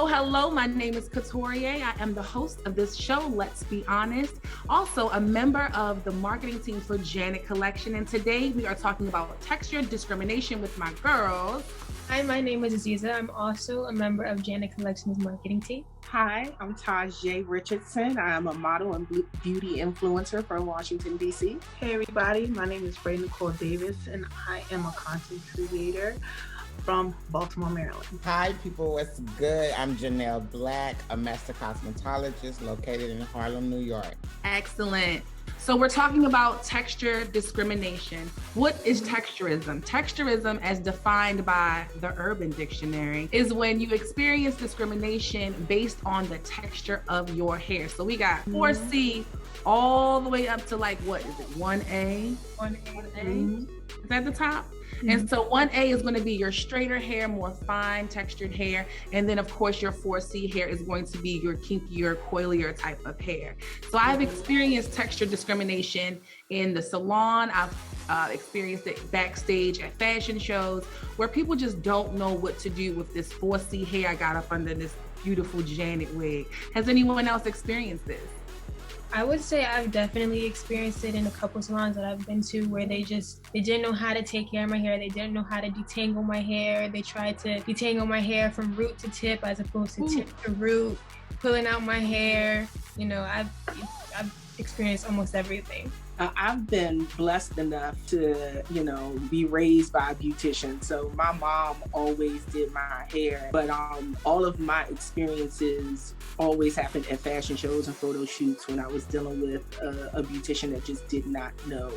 Hello. My name is Katoria. I am the host of this show, Let's Be Honest. Also a member of the marketing team for Janet Collection. And today we are talking about texture discrimination with my girls. Hi, my name is Aziza. I'm also a member of Janet Collection's marketing team. Hi, I'm Taj J. Richardson. I am a model and beauty influencer from Washington, D.C. Hey, everybody. My name is Ray Nicole Davis, and I am a content creator from Baltimore, Maryland. Hi, people. What's good? I'm Janelle Black, a master cosmetologist located in Harlem, New York. Excellent. So we're talking about texture discrimination. What is texturism? Texturism, as defined by the Urban Dictionary, is when you experience discrimination based on the texture of your hair. So we got 4C all the way up to like, what is it, 1A? 1A? Is that the top? And so 1A is going to be your straighter hair, more fine textured hair. And then of course your 4C hair is going to be your kinkier, coilier type of hair. So I've experienced texture discrimination in the salon. I've experienced it backstage at fashion shows where people just don't know what to do with this 4C hair I got up under this beautiful Janet wig. Has anyone else experienced this? I would say I've definitely experienced it in a couple salons that I've been to where they didn't know how to take care of my hair. They didn't know how to detangle my hair. They tried to detangle my hair from root to tip as opposed to tip to root, pulling out my hair. You know, I've experienced almost everything. I've been blessed enough to, be raised by a beautician. So my mom always did my hair, but all of my experiences always happened at fashion shows and photo shoots when I was dealing with a beautician that just did not know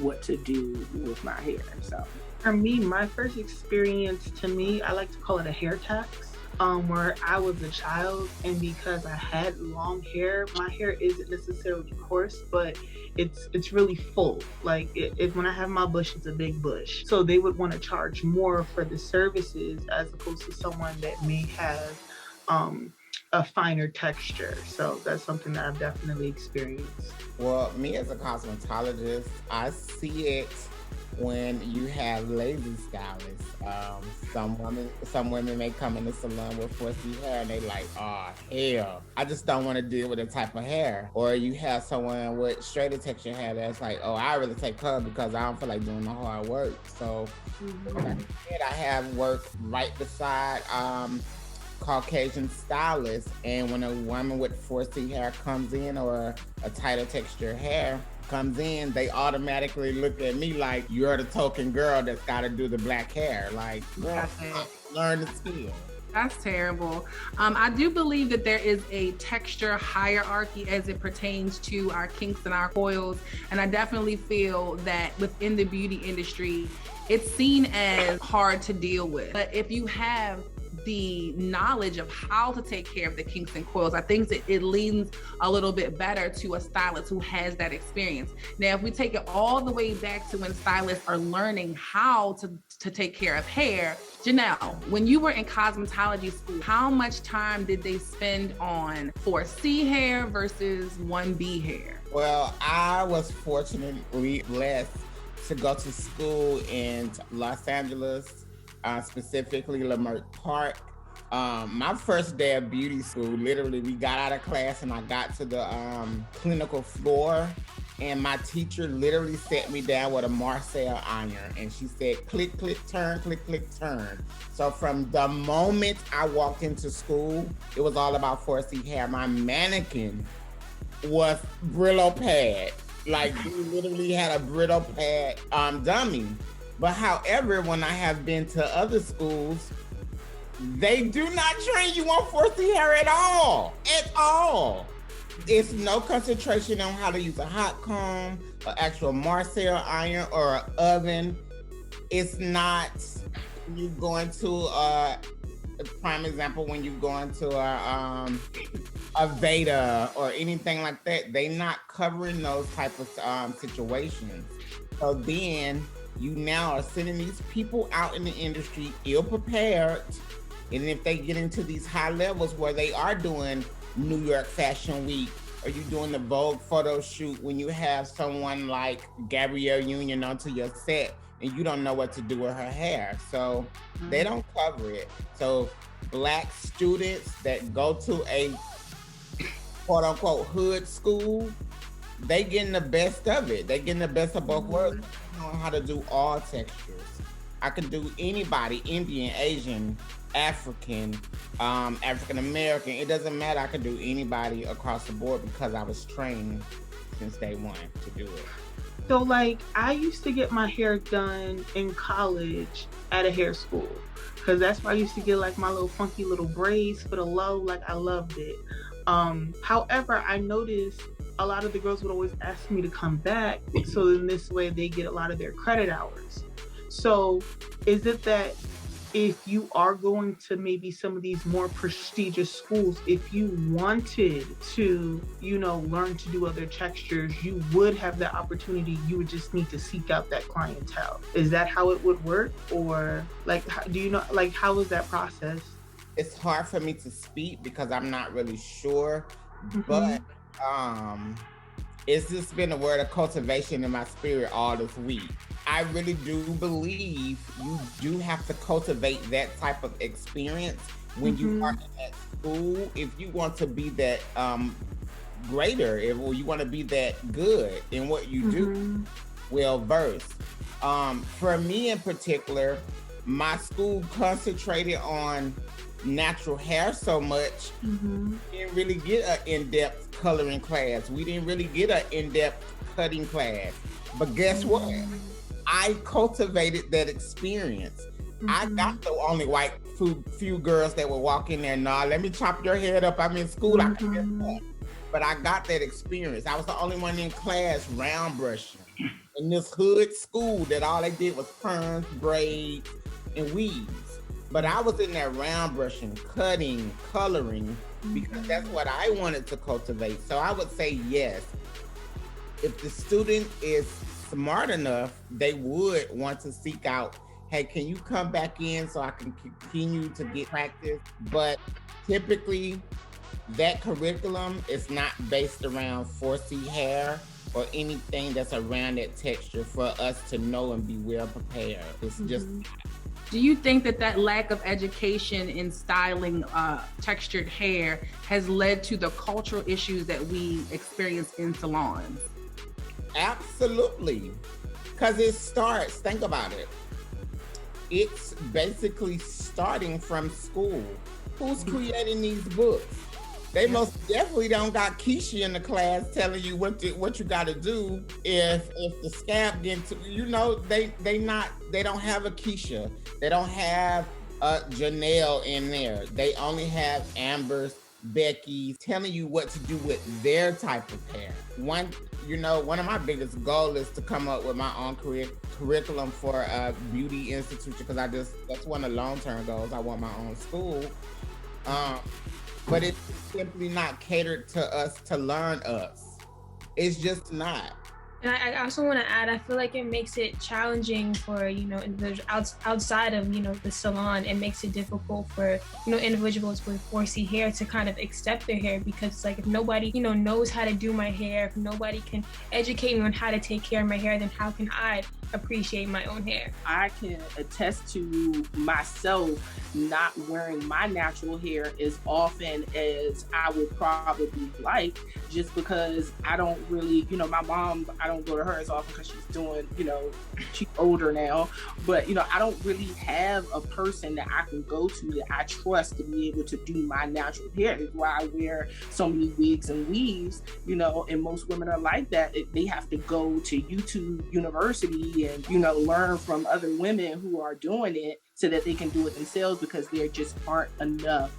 what to do with my hair. So For me, my first experience, to me, I like to call it a hair tax. Where I was a child, and because I had long hair, my hair isn't necessarily coarse, but it's really full. Like when I have my bush, it's a big bush. So they would want to charge more for the services as opposed to someone that may have a finer texture. So that's something that I've definitely experienced. Well, me as a cosmetologist, I see it when you have lazy stylists. Some women may come in the salon with 4C hair and they like, oh hell, I just don't want to deal with that type of hair. Or you have someone with straighter texture hair that's like, oh, I really take her because I don't feel like doing the hard work. So I have worked right beside Caucasian stylists, and when a woman with 4C hair comes in or a tighter texture hair comes in, they automatically look at me like, you're the token girl that's got to do the black hair. Like, learn the skill. That's terrible. I do believe that there is a texture hierarchy as it pertains to our kinks and our coils. And I definitely feel that within the beauty industry, it's seen as hard to deal with. But if you have the knowledge of how to take care of the kinks and coils, I think that it leans a little bit better to a stylist who has that experience. Now, if we take it all the way back to when stylists are learning how to take care of hair, Janelle, when you were in cosmetology school, how much time did they spend on 4C hair versus 1B hair? Well, I was fortunately blessed to go to school in Los Angeles, specifically Leimert Park. My first day of beauty school, literally, we got out of class and I got to the clinical floor, and my teacher literally set me down with a Marcel iron, and she said, click, click, turn, click, click, turn. So from the moment I walked into school, it was all about 4C hair. My mannequin was Brillo pad. Like, we literally had a Brillo pad dummy. But however, when I have been to other schools, they do not train you on 4C hair at all. At all. It's no concentration on how to use a hot comb, an actual Marcel iron, or an oven. It's not you going to a prime example when you go into a Veda or anything like that. They not covering those type of situations. So then you now are sending these people out in the industry ill prepared. And if they get into these high levels where they are doing New York Fashion Week, or you doing the Vogue photo shoot when you have someone like Gabrielle Union onto your set and you don't know what to do with her hair. So they don't cover it. So Black students that go to a quote unquote hood school, they getting the best of it. They getting the best of both worlds. I know how to do all textures. I can do anybody, Indian, Asian, African, African American. It doesn't matter. I can do anybody across the board because I was trained since day one to do it. So like I used to get my hair done in college at a hair school because that's where I used to get like my little funky little braids for the low. Like I loved it. However, I noticed a lot of the girls would always ask me to come back. So in this way they get a lot of their credit hours. So is it that if you are going to maybe some of these more prestigious schools, if you wanted to, you know, learn to do other textures, you would have that opportunity. You would just need to seek out that clientele. Is that how it would work? Or like, do you know, like, how is that process? It's hard for me to speak because I'm not really sure, but it's just been a word of cultivation in my spirit all this week. I really do believe you do have to cultivate that type of experience when you are in that school. If you want to be that greater, or you want to be that good in what you do, well versed. For me in particular, my school concentrated on natural hair so much, we didn't really get an in-depth coloring class. We didn't really get an in-depth cutting class. But guess what? I cultivated that experience. I got the only white few girls that would walk in there, nah, let me chop your head up. I'm in school, I can get that. But I got that experience. I was the only one in class round brushing in this hood school that all they did was perms, braids, and weaves. But I was in there round brushing, cutting, coloring, because that's what I wanted to cultivate. So I would say yes. If the student is smart enough, they would want to seek out, hey, can you come back in so I can continue to get practice? But typically that curriculum is not based around 4C hair or anything that's around that texture for us to know and be well prepared. It's just. Do you think that lack of education in styling textured hair has led to the cultural issues that we experience in salons? Absolutely, because it starts, think about it. It's basically starting from school. Who's creating these books? They most definitely don't got Keisha in the class telling you what you got to do if the scalp gets to, you know, they don't have a Keisha. They don't have a Janelle in there. They only have Amber's, Becky telling you what to do with their type of hair. One of my biggest goals is to come up with my own curriculum for a beauty institution, because that's one of the long-term goals. I want my own school. But it's simply not catered to us to learn us. It's just not. And I also want to add, I feel like it makes it challenging for, individuals outside of, the salon. It makes it difficult for, individuals with 4C hair to kind of accept their hair, because it's like, if nobody, knows how to do my hair, if nobody can educate me on how to take care of my hair, then how can I appreciate my own hair? I can attest to myself not wearing my natural hair as often as I would probably like, just because I don't really, my mom, I don't go to her as often because she's doing, she's older now, but, I don't really have a person that I can go to that I trust to be able to do my natural hair. That's why I wear so many wigs and weaves, and most women are like that. They have to go to YouTube University and, learn from other women who are doing it so that they can do it themselves, because there just aren't enough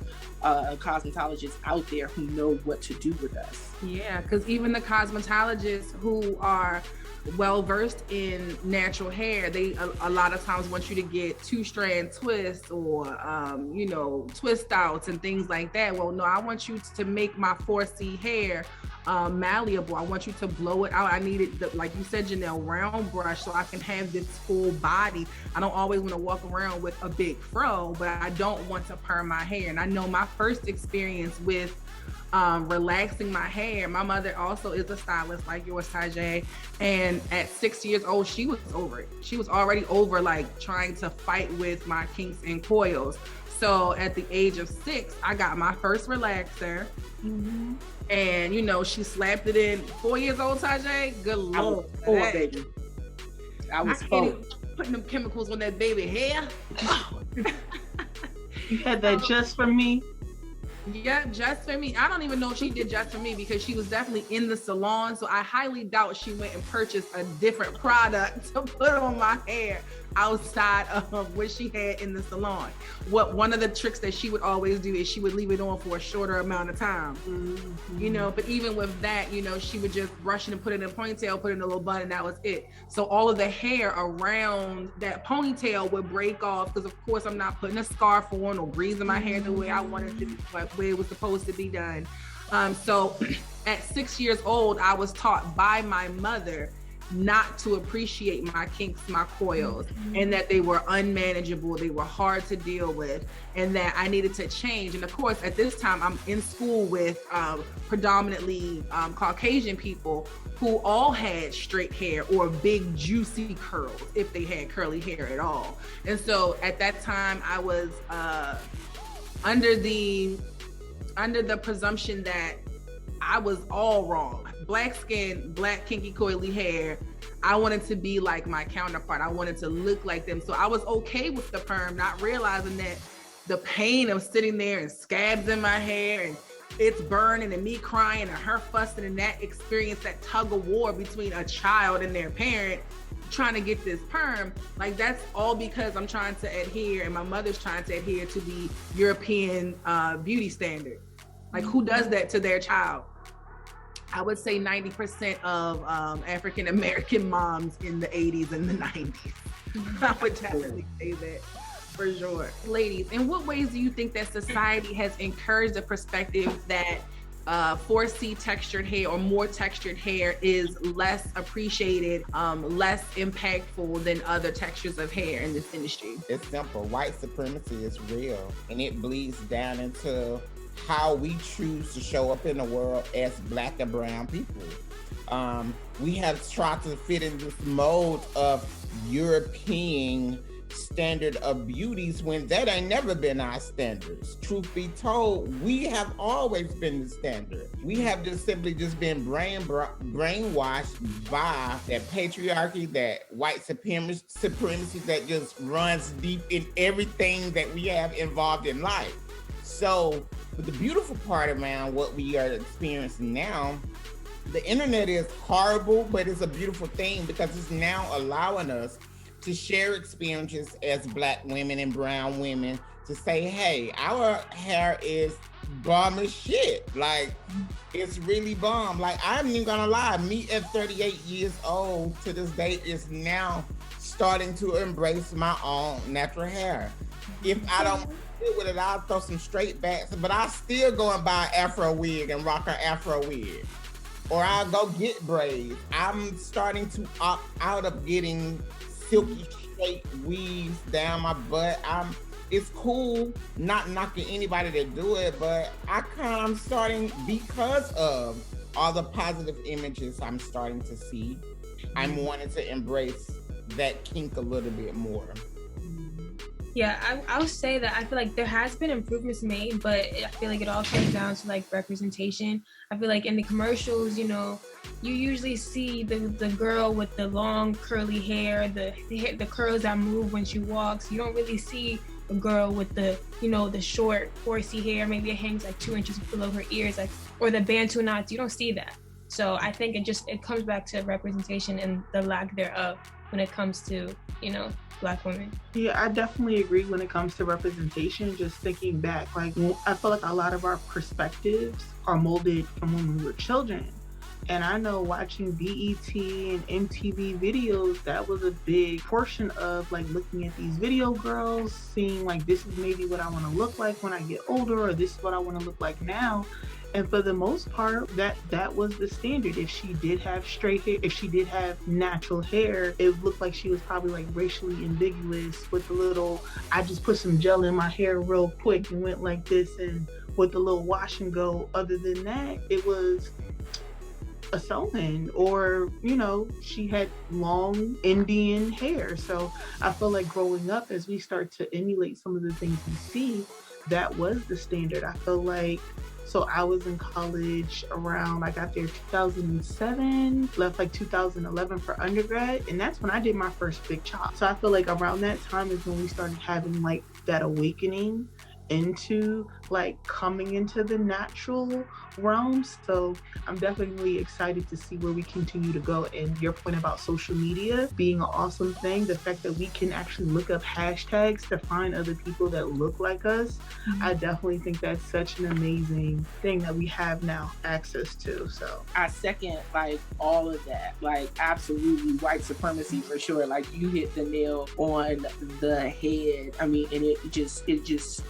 cosmetologists out there who know what to do with us. Yeah, because even the cosmetologists who are well versed in natural hair, they a lot of times want you to get 2-strand twists or twist outs and things like that. Well, no, I want you to make my 4C hair malleable. I want you to blow it out. I need it, like you said, Janelle, round brush, so I can have this full body. I don't always want to walk around with a big fro, but I don't want to perm my hair. And I know my first experience with relaxing my hair, my mother also is a stylist like yours, Tajay, and at 6 years old, she was over it. She was already over like trying to fight with my kinks and coils. So at the age of 6, I got my first relaxer. And, you know, she slapped it in. 4 years old, Tajay? Good Lord. I was 4, baby. I was 4. Putting them chemicals on that baby hair. You had that just for me? Yeah, just for me. I don't even know if she did just for me because she was definitely in the salon. So I highly doubt she went and purchased a different product to put on my hair outside of what she had in the salon. One of the tricks that she would always do is she would leave it on for a shorter amount of time. You know, but even with that, you know, she would just brush it and put it in a ponytail, put it in a little bun, and that was it. So all of the hair around that ponytail would break off because of course I'm not putting a scarf on or greasing my hair the way I wanted to be, like the way it was supposed to be done. So at 6 years old, I was taught by my mother not to appreciate my kinks, my coils, and that they were unmanageable, they were hard to deal with, and that I needed to change. And of course, at this time, I'm in school with predominantly Caucasian people who all had straight hair or big juicy curls, if they had curly hair at all. And so at that time, I was under the presumption that I was all wrong. Black skin, black kinky coily hair. I wanted to be like my counterpart. I wanted to look like them. So I was okay with the perm, not realizing that the pain of sitting there and scabs in my hair and it's burning and me crying and her fussing and that experience, that tug of war between a child and their parent trying to get this perm, like that's all because I'm trying to adhere and my mother's trying to adhere to the European beauty standard. Like who does that to their child? I would say 90% of African-American moms in the 80s and the 90s. I would definitely say that for sure. Ladies, in what ways do you think that society has encouraged the perspective that 4C textured hair or more textured hair is less appreciated, less impactful than other textures of hair in this industry? It's simple. White supremacy is real, and it bleeds down into how we choose to show up in the world as Black and brown people. We have tried to fit in this mold of European standard of beauties when that ain't never been our standards. Truth be told, we have always been the standard. We have just simply just been brainwashed by that patriarchy, that white supremacy that just runs deep in everything that we have involved in life. So, but the beautiful part around what we are experiencing now, the internet is horrible, but it's a beautiful thing because it's now allowing us to share experiences as Black women and brown women to say, hey, our hair is bomb as shit. Like, it's really bomb. Like, I'm even gonna lie, me at 38 years old to this day is now starting to embrace my own natural hair. If I don't with it, I'll throw some straight backs, but I still go and buy an afro wig and rock an afro wig. Or I'll go get braids. I'm starting to opt out of getting silky straight weaves down my butt. It's cool, not knocking anybody that do it, but I'm starting, because of all the positive images I'm starting to see, I'm wanting to embrace that kink a little bit more. Yeah, I would say that I feel like there has been improvements made, but I feel like it all comes down to like representation. I feel like in the commercials, you know, you usually see the girl with the long curly hair, the curls that move when she walks. You don't really see a girl with the, you know, the short, horsey hair. Maybe it hangs like 2 inches below her ears, like, or the bantu knots. You don't see that. So I think it comes back to representation and the lack thereof when it comes to, you know, Black women. Yeah, I definitely agree when it comes to representation. Just thinking back, like, I feel like a lot of our perspectives are molded from when we were children. And I know watching BET and MTV videos, that was a big portion of like looking at these video girls, seeing like, this is maybe what I want to look like when I get older, or this is what I want to look like now. And for the most part, that was the standard. If she did have straight hair, if she did have natural hair, it looked like she was probably like racially ambiguous with the little, I just put some gel in my hair real quick and went like this, and with the little wash and go. Other than that, it was a sew-in, or she had long Indian hair. So I feel like growing up, as we start to emulate some of the things we see, that was the standard. I feel like, so I was in college around, I got there 2007, left like 2011 for undergrad, and that's when I did my first big chop. So I feel like around that time is when we started having like that awakening into like coming into the natural realms. So I'm definitely excited to see where we continue to go. And your point about social media being an awesome thing, the fact that we can actually look up hashtags to find other people that look like us, I definitely think that's such an amazing thing that we have now access to. So I second like all of that, like absolutely white supremacy for sure. Like you hit the nail on the head. I mean, and it just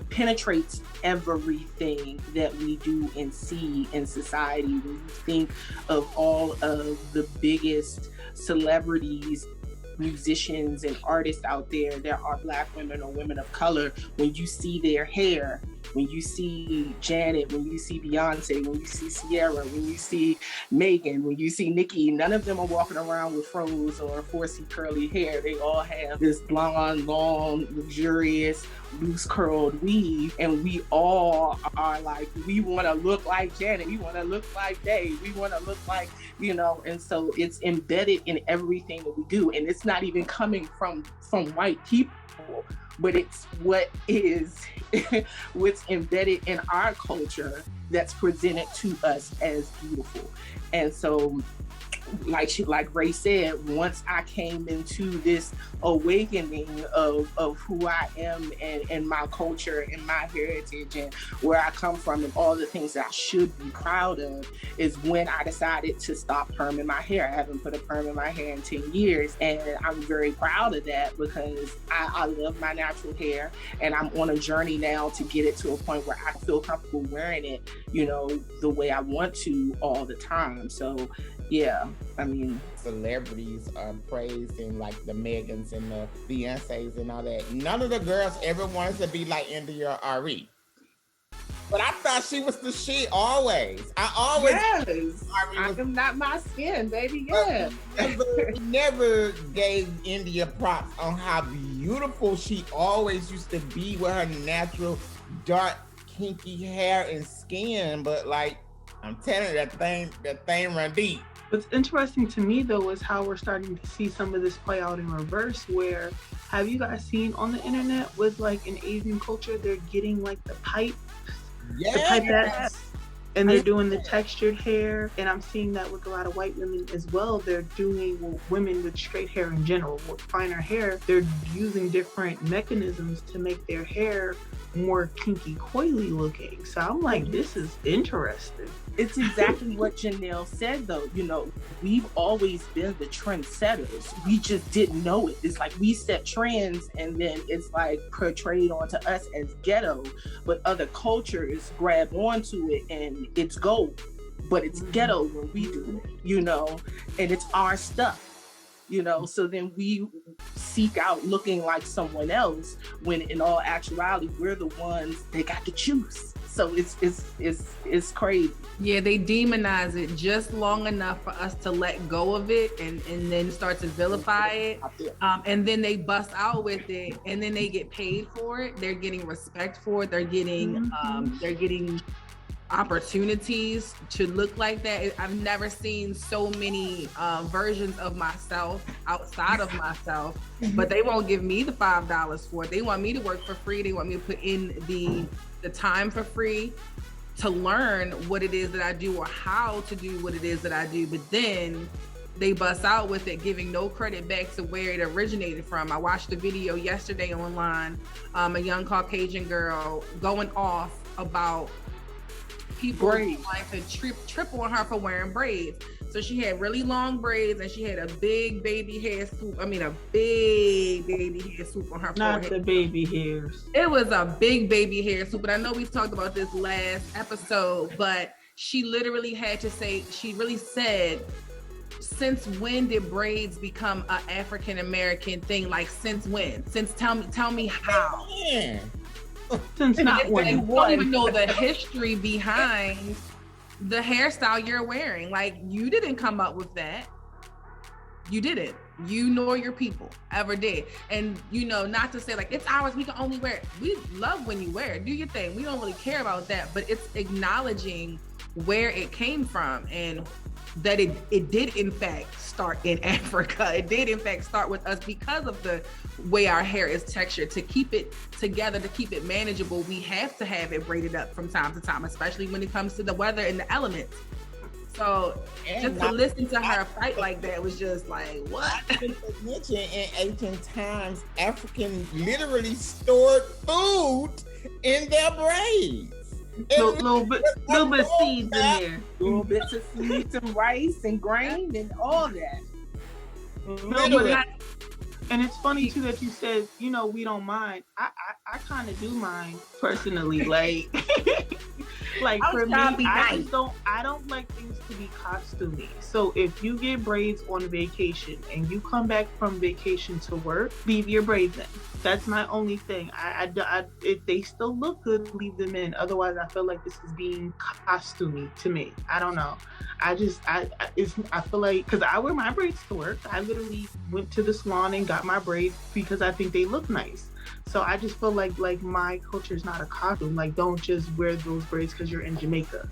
penetrates everything that we do and see in society. When you think of all of the biggest celebrities, musicians, and artists out there that are Black women or women of color, when you see their hair, when you see Janet, when you see Beyonce, when you see Sierra, when you see Megan, when you see Nicki, none of them are walking around with froze or 4C curly hair. They all have this blonde, long, luxurious, loose curled weave, and we all are like, we want to look like Janet, we want to look like Dave, we want to look like, and so it's embedded in everything that we do, and it's not even coming from white people, but it's what's embedded in our culture that's presented to us as beautiful. And so like Ray said, once I came into this awakening of who I am and my culture and my heritage and where I come from and all the things that I should be proud of, is when I decided to stop perming my hair. I haven't put a perm in my hair in 10 years, and I'm very proud of that because I love my natural hair, and I'm on a journey now to get it to a point where I feel comfortable wearing it, the way I want to all the time. So yeah, I mean, celebrities are praising like the Megans and the Beyoncés and all that. None of the girls ever wanted to be like India or Ari. But I thought she was the shit always. Yes, I am not my skin, baby. Yeah. Never gave India props on how beautiful she always used to be with her natural dark kinky hair and skin. But like, I'm telling you, that thing run deep. What's interesting to me though is how we're starting to see some of this play out in reverse, where have you guys seen on the internet with like in Asian culture, they're getting like the pipes, the pipettes, and they're doing the textured hair. And I'm seeing that with a lot of white women as well. They're doing, women with straight hair in general, with finer hair, they're using different mechanisms to make their hair more kinky, coily looking. So I'm like, this is interesting. It's exactly what Janelle said though. We've always been the trendsetters. We just didn't know it. It's like we set trends and then it's like portrayed onto us as ghetto, but other cultures grab onto it and it's gold, but it's ghetto when we do it, and it's our stuff. So then we seek out looking like someone else when in all actuality, we're the ones that got to choose. So it's crazy. Yeah, they demonize it just long enough for us to let go of it and then start to vilify it. And then they bust out with it and then they get paid for it. They're getting respect for it. They're getting opportunities to look like that. I've never seen so many versions of myself outside of myself, but they won't give me the $5 for it. They want me to work for free. They want me to put in the time for free to learn what it is that I do or how to do what it is that I do. But then they bust out with it, giving no credit back to where it originated from. I watched a video yesterday online, a young Caucasian girl going off about people trying to trip on her for wearing braids. So she had really long braids and she had a big baby hair swoop. A big baby hair swoop on her forehead. Not the baby hairs. It was a big baby hair swoop. But I know we've talked about this last episode, but she literally had to say, she really said, since when did braids become an African-American thing? Like since when? Tell me how. Since not when. They don't even know the history behind the hairstyle you're wearing. Like, you didn't come up with that. You didn't. You nor your people ever did. And, you know, not to say like, it's ours, we can only wear it. We love when you wear it. Do your thing. We don't really care about that. But it's acknowledging where it came from and that it did in fact start in Africa. It did in fact start with us because of the way our hair is textured. To keep it together, to keep it manageable, we have to have it braided up from time to time, especially when it comes to the weather and the elements. So just to listen to her fight like that was just like, what? Mention in ancient times, Africans literally stored food in their braids. Little bit of seeds in there. Little bits of seeds and rice and grain and all that. And it's funny too that you said, you know, we don't mind. I kind of do mind personally. Like, like for me, I don't like things to be costumey. So if you get braids on vacation and you come back from vacation to work, leave your braids in. That's my only thing. If they still look good, leave them in. Otherwise, I feel like this is being costumey to me. I don't know. I feel like, because I wear my braids to work. I literally went to the salon and got my braids because I think they look nice. So I just feel like my culture is not a costume. Like, don't just wear those braids because you're in Jamaica.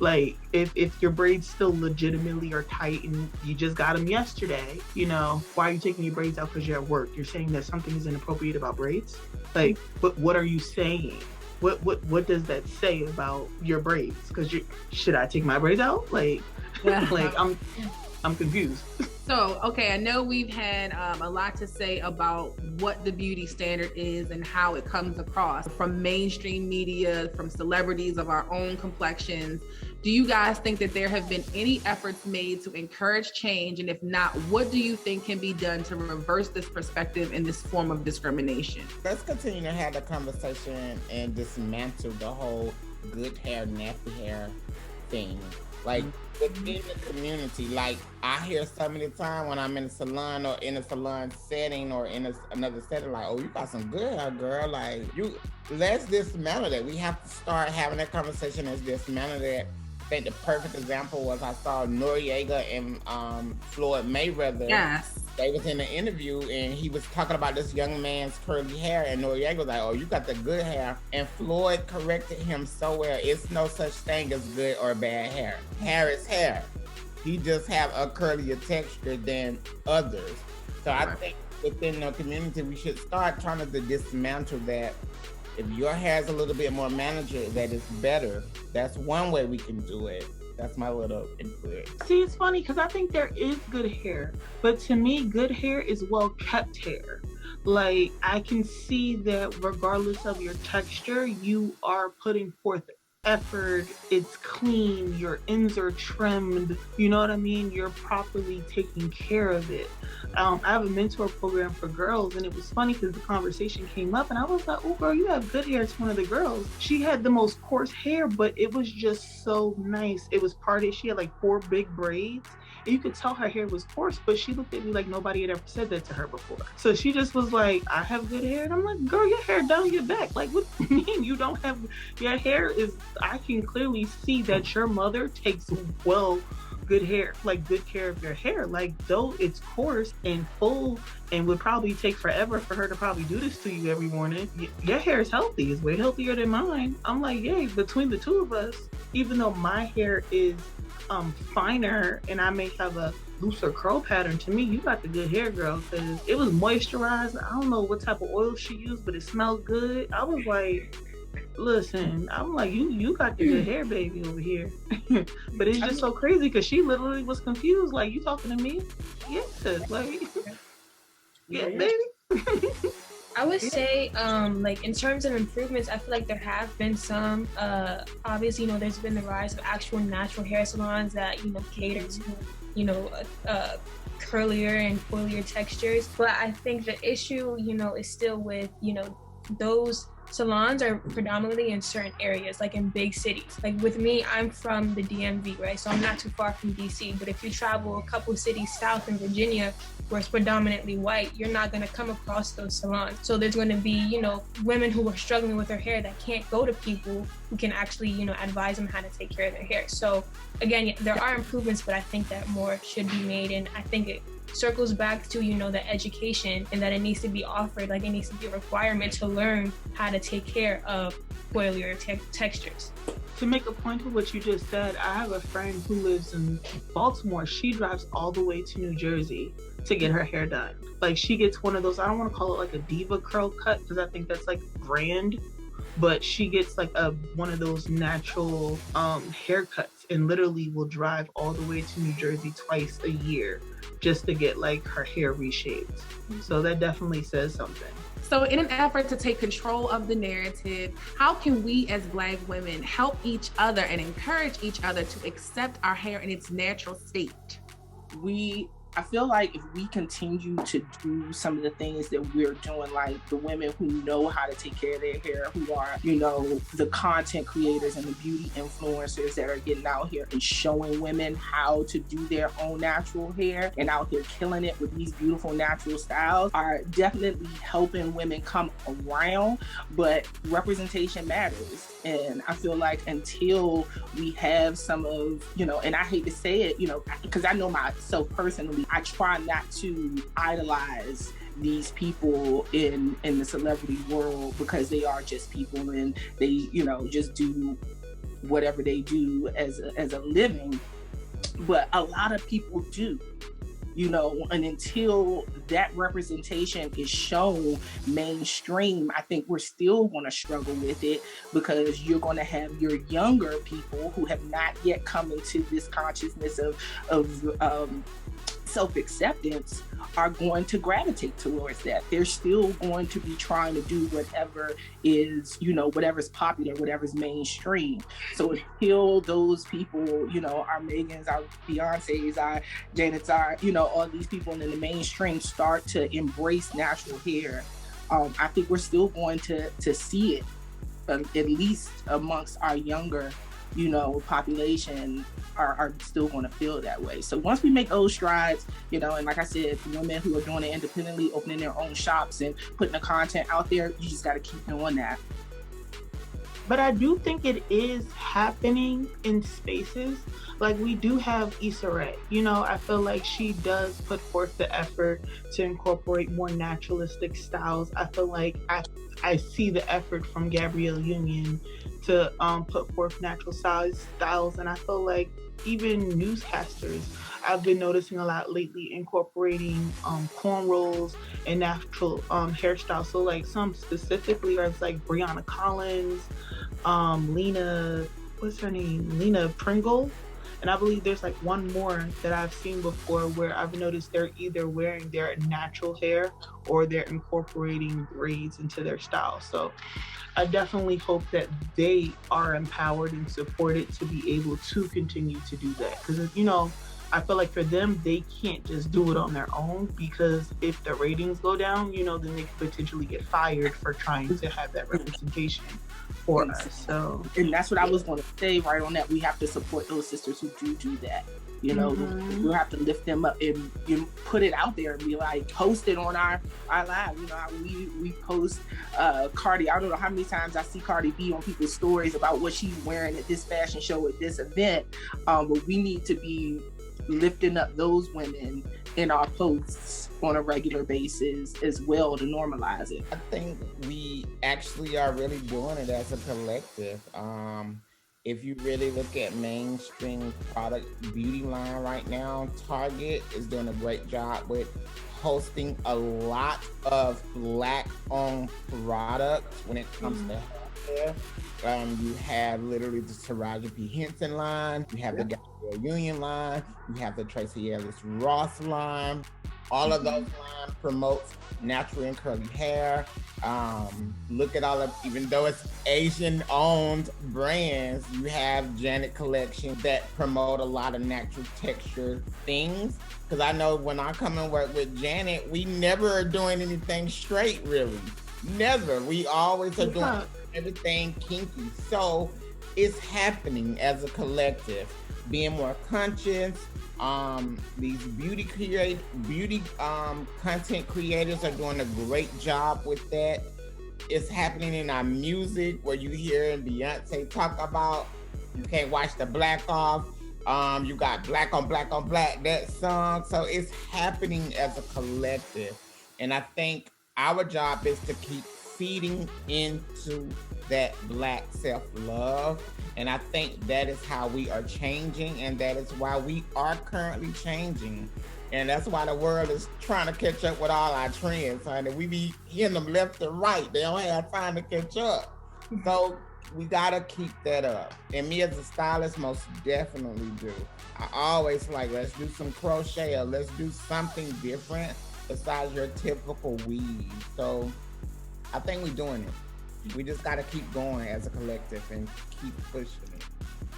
Like, if your braids still legitimately are tight and you just got them yesterday, you know, why are you taking your braids out because you're at work? You're saying that something is inappropriate about braids? Like, what are you saying? What does that say about your braids? Because should I take my braids out? Like, like I'm confused. So, okay, I know we've had a lot to say about what the beauty standard is and how it comes across from mainstream media, from celebrities of our own complexions. Do you guys think that there have been any efforts made to encourage change? And if not, what do you think can be done to reverse this perspective and this form of discrimination? Let's continue to have the conversation and dismantle the whole good hair, nappy hair thing. Like, within the community, like, I hear so many times when I'm in a salon or in a salon setting or in another setting, like, oh, you got some good hair, girl. Like, let's dismantle that. We have to start having that conversation and dismantle that. I think the perfect example was I saw Noriega and Floyd Mayweather. Yes. They was in an interview and he was talking about this young man's curly hair and Noriega was like, oh, you got the good hair. And Floyd corrected him so well. It's no such thing as good or bad hair. Hair is hair. He just have a curlier texture than others. So I think within the community, we should start trying to dismantle that. If your hair is a little bit more manageable, that is better. That's one way we can do it. That's my little input. See, it's funny because I think there is good hair, but to me, good hair is well-kept hair. Like, I can see that regardless of your texture, you are putting forth effort. It's clean, your ends are trimmed, you know what I mean? You're properly taking care of it. I have a mentor program for girls, and it was funny because the conversation came up and I was like, oh girl, you have good hair. It's one of the girls. She had the most coarse hair, but it was just so nice. It was parted. She had like 4 big braids. And you could tell her hair was coarse, but she looked at me like nobody had ever said that to her before. So she just was like, I have good hair. And I'm like, girl, your hair down your back. Like, what do you mean you don't have, your hair is, I can clearly see that your mother takes good hair, like good care of your hair. Like, though it's coarse and full and would probably take forever for her to probably do this to you every morning, your hair is healthy. It's way healthier than mine. I'm like, yay, between the two of us, even though my hair is finer and I may have a looser curl pattern, to me, you got the good hair, girl, because it was moisturized. I don't know what type of oil she used, but it smelled good. I was like, listen, I'm like, you got the good hair, baby, over here. But it's just so crazy because she literally was confused. Like, you talking to me? Yes, like, yeah, baby. I would say, like, in terms of improvements, I feel like there have been some. Obviously, you know, there's been the rise of actual natural hair salons that, you know, cater to, you know, curlier and coilier textures. But I think the issue, you know, is still with, you know, those salons are predominantly in certain areas, like in big cities. Like with me, I'm from the DMV, right? So I'm not too far from DC, but if you travel a couple cities south in Virginia, where it's predominantly white, you're not going to come across those salons. So there's going to be, you know, women who are struggling with their hair that can't go to people who can actually, you know, advise them how to take care of their hair. So again, there are improvements, but I think that more should be made. And I think it circles back to, you know, the education, and that it needs to be offered, like it needs to be a requirement to learn how to take care of coilier textures. To make a point of what you just said, I have a friend who lives in Baltimore. She drives all the way to New Jersey to get her hair done. Like, she gets one of those, I don't want to call it like a diva curl cut, because I think that's like grand, but she gets like one of those natural haircuts, and literally will drive all the way to New Jersey twice a year just to get like her hair reshaped. So that definitely says something. So in an effort to take control of the narrative, how can we as Black women help each other and encourage each other to accept our hair in its natural state? I feel like if we continue to do some of the things that we're doing, like the women who know how to take care of their hair, who are, you know, the content creators and the beauty influencers that are getting out here and showing women how to do their own natural hair and out here killing it with these beautiful natural styles, are definitely helping women come around. But representation matters. And I feel like until we have some of, you know, and I hate to say it, you know, because I know myself personally, I try not to idolize these people in the celebrity world, because they are just people and they, you know, just do whatever they do as a living. But a lot of people do, you know, and until that representation is shown mainstream, I think we're still going to struggle with it, because you're going to have your younger people who have not yet come into this consciousness of self-acceptance are going to gravitate towards that. They're still going to be trying to do whatever is, you know, whatever's popular, whatever's mainstream. So until those people, you know, our Megans, our Beyoncés, our Janets, our, you know, all these people in the mainstream start to embrace natural hair, I think we're still going to see it, at least amongst our younger, you know, population are still going to feel that way. So once we make those strides, you know, and like I said, women who are doing it independently, opening their own shops and putting the content out there, you just got to keep doing that. But I do think it is happening in spaces. Like, we do have Issa Rae. You know, I feel like she does put forth the effort to incorporate more naturalistic styles. I feel like I see the effort from Gabrielle Union to put forth natural styles, and I feel like even newscasters, I've been noticing a lot lately incorporating cornrows and natural hairstyles. So like some specifically are like Brianna Collins, Lena Pringle. And I believe there's like one more that I've seen before where I've noticed they're either wearing their natural hair or they're incorporating braids into their style. So I definitely hope that they are empowered and supported to be able to continue to do that. Because, you know, I feel like for them, they can't just do it on their own, because if the ratings go down, you know, then they could potentially get fired for trying to have that representation for us. So, and that's what I was going to say right on that. We have to support those sisters who do that. You know, we'll have to lift them up and put it out there and be like, post it on our live. You know, we post Cardi. I don't know how many times I see Cardi B on people's stories about what she's wearing at this fashion show, at this event. But we need to be lifting up those women in our posts on a regular basis as well to normalize it. I think we actually are really doing it as a collective. If you really look at mainstream product beauty line right now, Target is doing a great job with hosting a lot of Black-owned products when it comes to hair. You have literally the Taraji P. Henson line, you have the Gabrielle Union line, you have the Tracy Ellis Ross line. All of those lines promotes natural and curly hair. Look at all of, even though it's Asian-owned brands, you have Janet Collection that promote a lot of natural texture things. Because I know when I come and work with Janet, we never are doing anything straight, really. Never. We always are doing everything kinky. So it's happening as a collective, being more conscious. These beauty content creators are doing a great job with that. It's happening in our music, where you hear Beyonce talk about you can't watch the black off. You got black on black on black, that song. So it's happening as a collective. And I think our job is to keep feeding into that Black self-love. And I think that is how we are changing, and that is why we are currently changing. And that's why the world is trying to catch up with all our trends, honey. We be hitting them left and right. They don't have time to catch up. So we gotta keep that up. And me as a stylist most definitely do. I always like, let's do some crochet, or let's do something different besides your typical weave. So I think we're doing it. We just gotta keep going as a collective and keep pushing it.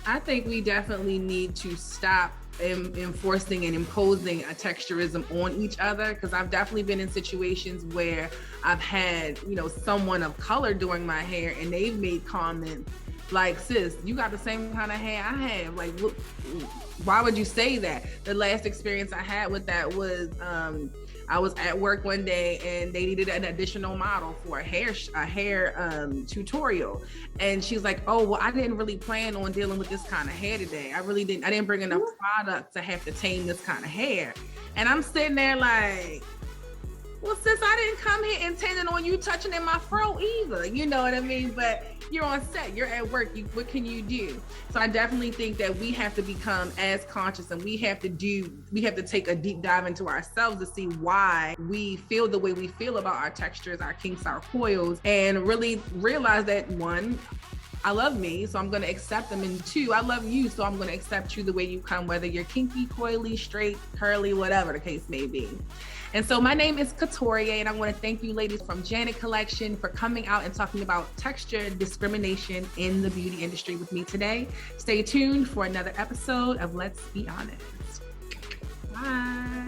I think we definitely need to stop enforcing and imposing a texturism on each other, because I've definitely been in situations where I've had, someone of color doing my hair, and they've made comments like, sis, you got the same kind of hair I have. Like, look, why would you say that? The last experience I had with that was I was at work one day and they needed an additional model for a hair tutorial. And she's like, oh, well, I didn't really plan on dealing with this kind of hair today. I didn't bring enough product to have to tame this kind of hair. And I'm sitting there like, well, sis, I didn't come here intending on you touching in my fro either. You know what I mean? But you're on set, you're at work, what can you do? So I definitely think that we have to become as conscious, and we have to take a deep dive into ourselves to see why we feel the way we feel about our textures, our kinks, our coils, and really realize that, one, I love me, so I'm going to accept them. And two, I love you, so I'm going to accept you the way you come, whether you're kinky, coily, straight, curly, whatever the case may be. And so my name is Katoria, and I want to thank you ladies from Janet Collection for coming out and talking about texture discrimination in the beauty industry with me today. Stay tuned for another episode of Let's Be Honest. Bye.